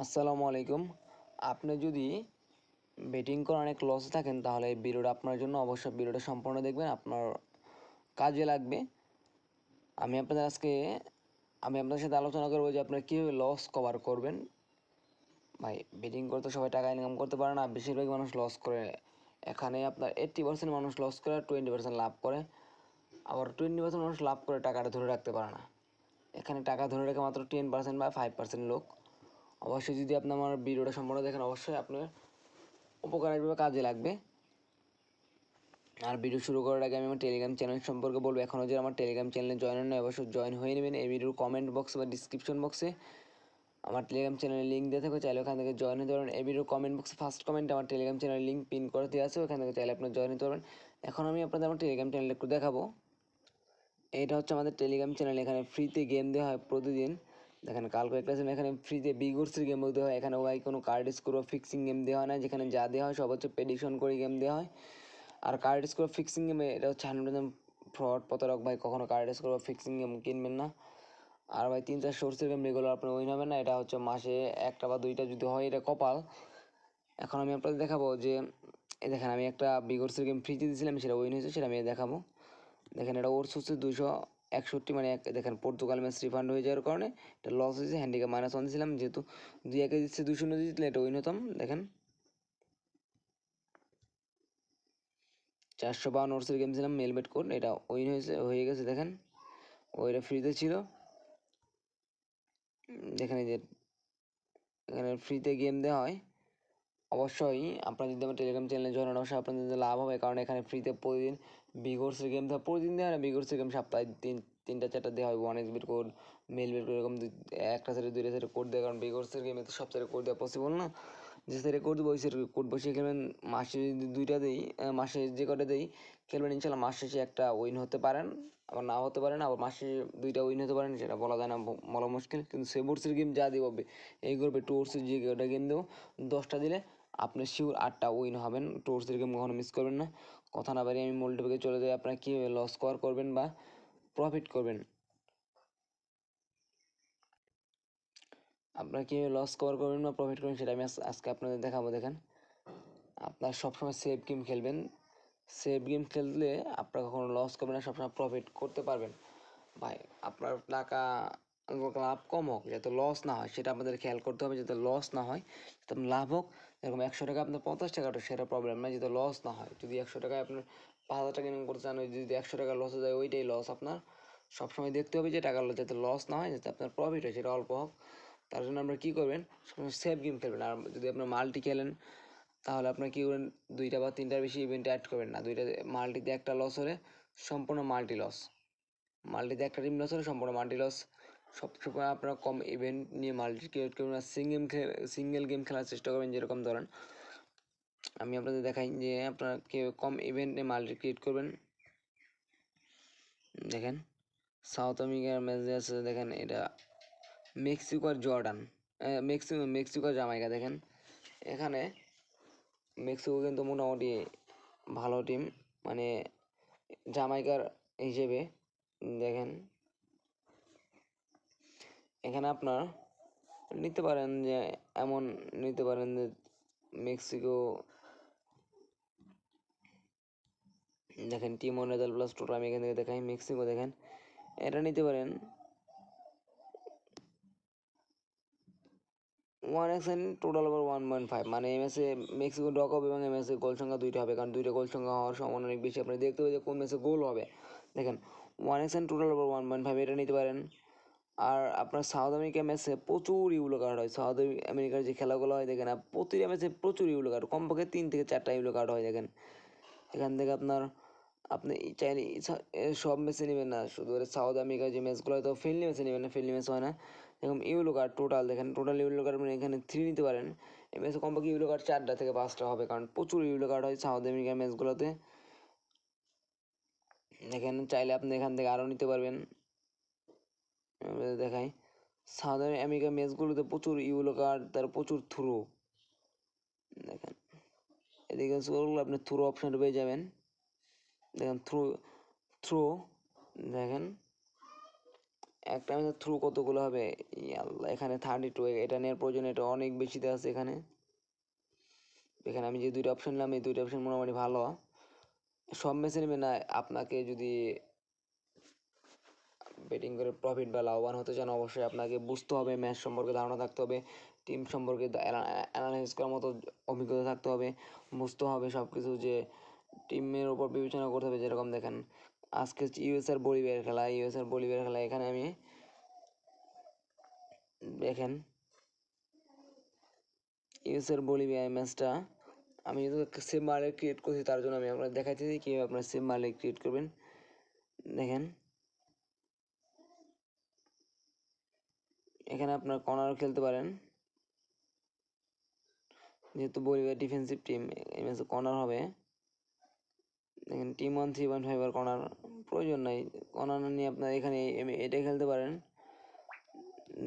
আসসালামু আলাইকুম। আপনি যদি বেটিং করে অনেক লসে থাকেন তাহলে এই ভিডিওটা আপনার জন্য, অবশ্যই ভিডিওটা সম্পূর্ণ দেখবেন, আপনার কাজে লাগবে। আমি আপনাদের আজকে আমি আপনাদের সাথে আলোচনা করবো যে আপনারা কীভাবে লস কভার করবেন। ভাই, বেটিং করে তো সবাই টাকা ইনকাম করতে পারে না, বেশিরভাগ মানুষ লস করে। এখানে আপনার 80% মানুষ লস করে, 20% লাভ করে। আবার 20% মানুষ লাভ করে টাকাটা ধরে রাখতে পারে না। এখানে টাকা ধরে রাখে মাত্র 10% বা 5% লোক। অবশ্যই যদি আপনি আমার ভিডিওটা সম্পূর্ণ দেখেন, অবশ্যই আপনার উপকার আসবে, কাজে লাগবে। আর ভিডিও শুরু করার আগে আমি আমার টেলিগ্রাম চ্যানেল সম্পর্কে বলবো। এখনও যদি আমার টেলিগ্রাম চ্যানেলে জয়েন হন, অবশ্যই জয়েন হয়ে নেবেন। এই ভিডিওর কমেন্ট বক্সে বা ডিসক্রিপশন বক্সে আমার টেলিগ্রাম চ্যানেলের লিঙ্ক দিয়ে থাকবে, চাইলে ওখান থেকে জয়েন হতে পারবেন। এই ভিডিওর কমেন্ট বক্সে ফার্স্ট কমেন্টে আমার টেলিগ্রাম চ্যানেলের লিঙ্ক পিন করে দেওয়া আছে, ওখান থেকে চাইলে আপনারা জয়েন হতে পারবেন। এখন আমি আপনাদের আমার টেলিগ্রাম চ্যানেল একটু দেখাবো। এইটা হচ্ছে আমাদের টেলিগ্রাম চ্যানেল। এখানে ফ্রিতে গেম দেওয়া হয় প্রতিদিন। দেখেন, কালকে একটা এখানে ফ্রিতে বিগোর্সের গেম দেওয়া হয়। এখানে ওয়াই কোনো কার্ড স্কোর বা ফিক্সিং গেম দেওয়া হয় না। যেখানে যা দেওয়া হয় সব হচ্ছে প্রেডিকশন করে গেম দেওয়া হয়। আর কার্ড স্কোর ফিক্সিং গেমে এটা হচ্ছে 100% ফ্রড, প্রতারক। ভাই, কখনো কার্ড স্কোর বা ফিক্সিং গেম কিনবেন না। আর ভাই, 3-4 সোর্সের গেম রেগুলার আপনার উইন হবে না। এটা হচ্ছে মাসে একটা বা দুইটা যদি হয়, এটা কপাল। এখন আমি আপনাদের দেখাবো যে দেখেন, আমি একটা বিগোর্সের গেম ফ্রিতে দিয়েছিলাম, সেটা উইন হয়েছে, সেটা আমি দেখাবো। দেখেন, এটা ওর হচ্ছে 261, মানে দেখেন পর্তুগাল ম্যাচ রিফান্ড হয়ে যাওয়ার কারণে এটা লস হয়েছে। হ্যান্ডিক্যাপ -1 দিয়েছিলাম, যেহেতু 2-1 দিচ্ছে, 2-0 দিচ্ছিল, এটা উইন হতাম। দেখেন, 452 ওভার্সের গেম ছিলাম, মেলবেট কোড, এটা উইন হয়ে গেছে। দেখেন, ওইটা ফ্রিতে ছিল। দেখেন, এই যে এখানে ফ্রিতে গেম দেওয়া হয়। অবশ্যই আপনারা যদি আমার টেলিগ্রাম চ্যানেলে জয়েন হন, অবশ্যই আপনাদের লাভ হবে, কারণ এখানে ফ্রিতে প্রতিদিন বিগোর্সের গেম দেওয়া, প্রতিদিন দেওয়া না, বিগোর্সের গেম সপ্তাহে 3-4টা দেওয়া হয়। 1xbet কোড, মেলবেট কোড, এরকম একটা সাইডে 2টা সাইডে কোড দেয়, কারণ বিগোর্সের গেমে তো সব সাইডে কোড দেওয়া পসিবল না। যে সাইডে কোড দেবো ওই সাইডে কোড বসিয়ে খেলবেন। মাসে যদি 2টা দিই, মাসে যে কটা দিই খেলবেন, ইনশাল্লাহ মাস শেষে একটা উইন হতে পারেন, আবার নাও হতে পারেন। আবার মাসে 2টা উইন হতে পারেন, সেটা বলা যায় না, বলা মুশকিল। কিন্তু সেবোর্সের গেম যা দিব, এই করবে টুর্সের যে ওটা গেম দেবো, 10টা দিলে আপনি শিওর 8টা উইন হবেন। টুর্সের গেম কখনো মিস করবেন না। কথা না বাড়িয়ে আমি মূল টপিকে চলে যাই। আপনারা কীভাবে লস কভার করবেন বা প্রফিট করবেন, আপনারা কীভাবে লস কভার করবেন বা প্রফিট করবেন, সেটা আমি আজকে আপনাদের দেখাবো। দেখেন, আপনার সবসময় সেফ গেম খেলবেন। সেফ গেম খেললে আপনার কখনো লস করবেন না, সবসময় প্রফিট করতে পারবেন। ভাই, আপনার টাকা লাভ কম হোক, যাতে লস না হয়, সেটা আপনাদের খেয়াল করতে হবে। যাতে লস না হয়, যাতে লাভ হোক। এরকম 100 টাকা আপনার 50 টাকা ওঠে, সেটা প্রবলেম না, যাতে লস না হয়। যদি 100 টাকায় আপনার 5,000 টাকা ইনকাম করতে চান, যদি 100 টাকা লস হয়ে যায়, ওইটাই লস আপনার। সবসময় দেখতে হবে যে টাকা যাতে লস না হয়, যাতে আপনার প্রফিট হয়, সেটা অল্প হোক। তার জন্য আপনারা কী করবেন, সবসময় সেফ গেম খেলবেন। আর যদি আপনার মাল্টি খেলেন, তাহলে আপনার কী করবেন, 2টা বা 3টার বেশি ইভেন্টে অ্যাড করবেন না। 2টা মাল্টিতে একটা লস হলে সম্পূর্ণ মাল্টি লস। মাল্টিতে একটা টিম লস হলে সম্পূর্ণ মাল্টি লস। সবসময় আপনারা কম ইভেন্ট নিয়ে মাল্টি ক্রিয়েট করবেন না, সিঙ্গেল গেম খেলার চেষ্টা করবেন। যেরকম ধরেন, আমি আপনাদের দেখাই যে আপনারা কম ইভেন্ট নিয়ে মাল্টি ক্রিয়েট করবেন। দেখেন, সাউথ আমেরিকার ম্যাচ আছে। দেখেন, এটা মেক্সিকো আর জর্ডান, মেক্সিকো আর জামাইকা। দেখেন, এখানে মেক্সিকো কিন্তু মোটামুটি ভালো টিম, মানে জামাইকার হিসেবে। দেখেন, এখানে আপনার নিতে পারেন যে এমন নিতে পারেন যে মেক্সিকো, দেখেন team one result plus total, আমি এখান থেকে দেখাই। মেক্সিকো দেখেন, এটা নিতে পারেন 1x টোটাল ওভার 1.5, মানে এমএসে মেক্সিকো ডক হবে এবং এমএসে গোল সংখ্যা 2টা হবে, কারণ 2টা গোল সংখ্যা হওয়ার সম্ভাবনা অনেক বেশি। আপনি দেখতে পাবেন যে কোন ম্যাচে গোল হবে। দেখেন, 1x টোটাল ওভার 1.5, এটা নিতে পারেন। আর আপনার সাউথ আমেরিকা ম্যাচে প্রচুর ইউলো কার্ড হয়। সাউথ আমেরিকার যে খেলাগুলো হয়, দেখেন প্রতিটা ম্যাচে প্রচুর ইউলো কার্ড, কমপক্ষে 3 থেকে 4টা ইউলো কার্ড হয়। দেখেন, এখান থেকে আপনি চাইলে সব ম্যাচে নেবেন না, শুধু সাউথ আমেরিকার যে ম্যাচগুলো হয় তো ফ্রেন্ডলি ম্যাচে নেবেন না, ফ্রেন্ডলি ম্যাচ হয় না। এরকম ইউলো কার্ড টোটাল, দেখেন টোটাল ইউলো কার্ড মানে এখানে 3 নিতে পারেন। এই ম্যাচে কমপক্ষে ইউলো কার্ড 4টা থেকে 5টা হবে, কারণ প্রচুর ইউলো কার্ড হয় সাউথ আমেরিকার ম্যাচগুলোতে। দেখেন, চাইলে আপনি এখান থেকে আরও নিতে পারবেন। দেখাই, সাউথ আমেরিকার ম্যাচগুলোতে প্রচুর ইউলো কার্ড, তার প্রচুর থ্রো। দেখেন, এদিকে আপনি থ্রো অপশানটা পেয়ে যাবেন। দেখেন থ্রো, দেখেন একটা ম্যাচের থ্রু কতগুলো হবে? আল্লাহ, এখানে 32, এটা নেওয়ার প্রয়োজন, এটা অনেক বেশিতে আছে এখানে। এখানে আমি যে দুইটা অপশন নিলাম, এই দুইটা অপশন মোটামুটি ভালো। সব ম্যাচে নেবে না, আপনাকে যদি বেটিং করে প্রফিট বা লাভবান হতে চান অবশ্যই আপনাকে বুঝতে হবে, ম্যাচ সম্পর্কে ধারণা থাকতে হবে, টিম সম্পর্কে অ্যানালাইসিস করার মতো অভিজ্ঞতা থাকতে হবে, বুঝতে হবে সব কিছু, যে টিমের উপর বিবেচনা করতে হবে। যেরকম দেখেন আজকে ইউএসএর বলিভিয়ার খেলা, এখানে আমি দেখেন ইউএসএর বলিভিয়া ম্যাচটা আমি যদি সেভ মার্কেট ক্রিয়েট করছি, তার জন্য আমি আপনার দেখাচ্ছি কীভাবে আপনার সেভ মার্কেট ক্রিয়েট করবেন। দেখেন এখানে আপনার কর্নারও খেলতে পারেন, যেহেতু বলিভিয়া ডিফেন্সিভ টিম, এই ম্যাচে কর্নার হবে। দেখেন টিম 1 3.5 আর কর্নার প্রয়োজন নাই, কর্নার নিয়ে আপনার এখানে এটা খেলতে পারেন।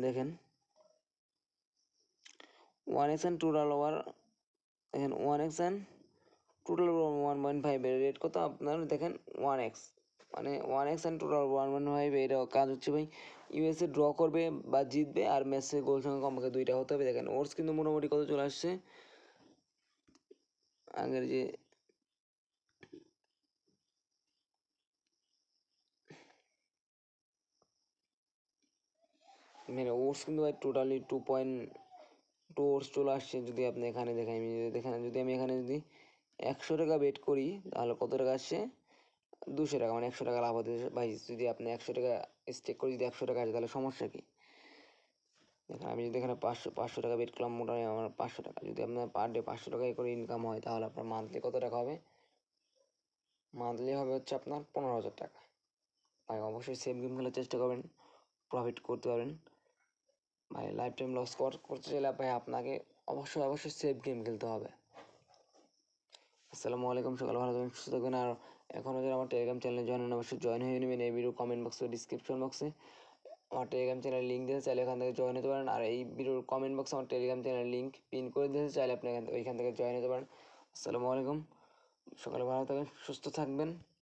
দেখেন 1x and টোটাল ওভার, দেখেন 1x and টোটাল ওভার 1.5 এর রেট কত আপনার, দেখেন 1x, মানে 1x and টোটাল 1.5, এটা কাজ হচ্ছে ভাই ইউএসএ ড্র করবে বা জিতবে, আর ম্যাচে গোল সংখ্যা কমপক্ষে 2টা হতে হবে। দেখেন ওটস কিন্তু মোটামুটি কত চলে আসছে, আগের যে মানে ওটস কিন্তু ভাই টোটালি 2.2 ওটস চলে আসছে। যদি আপনি এখানে দেখেন, আমি যদি দেখেন, যদি আমি এখানে যদি 100 টাকা বেট করি তাহলে কত টাকা আসছে, 200 টাকা, মানে 100 টাকা লাভ হতে ভাই। যদি আপনি 100 টাকা স্টেক করে যদি 100 টাকা আসে তাহলে সমস্যা কি? দেখেন আমি যদি এখানে 500 টাকা বেট করলাম, মোটামুটি আমার 500 টাকা, যদি আপনার পার ডে 500 টাকা করে ইনকাম হয় তাহলে আপনার মান্থলি কত টাকা হবে? মান্থলি হবে হচ্ছে আপনার 15,000 টাকা। ভাই অবশ্যই সেফ গেম খেলার চেষ্টা করবেন, প্রফিট করতে পারবেন। ভাই লাইফ টাইম লস করতে চাইলে ভাই আপনাকে অবশ্যই সেফ গেম খেলতে হবে। আসসালামু আলাইকুম, সকাল ভালো থাকবেন, সুস্থ থাকবেন। আর এখনও যারা আমার টেলিগ্রাম চ্যানেলে জয়েন হন অবশ্যই জয়েন হয়ে নেবেন। এই ভিডিও কমেন্ট বক্সে, ডিসক্রিপশন বক্সে আমার টেলিগ্রাম চ্যানেলের লিঙ্ক দিতে চাইলে এখান থেকে জয়েন হতে পারেন। আর এই ভিডিওর কমেন্ট বক্সে আমার টেলিগ্রাম চ্যানেলের লিঙ্ক পিন করে দিতে চাইলে আপনি ওইখান থেকে জয়েন হতে পারেন। আসসালামু আলাইকুম, সকালে ভালো থাকবেন, সুস্থ থাকবেন।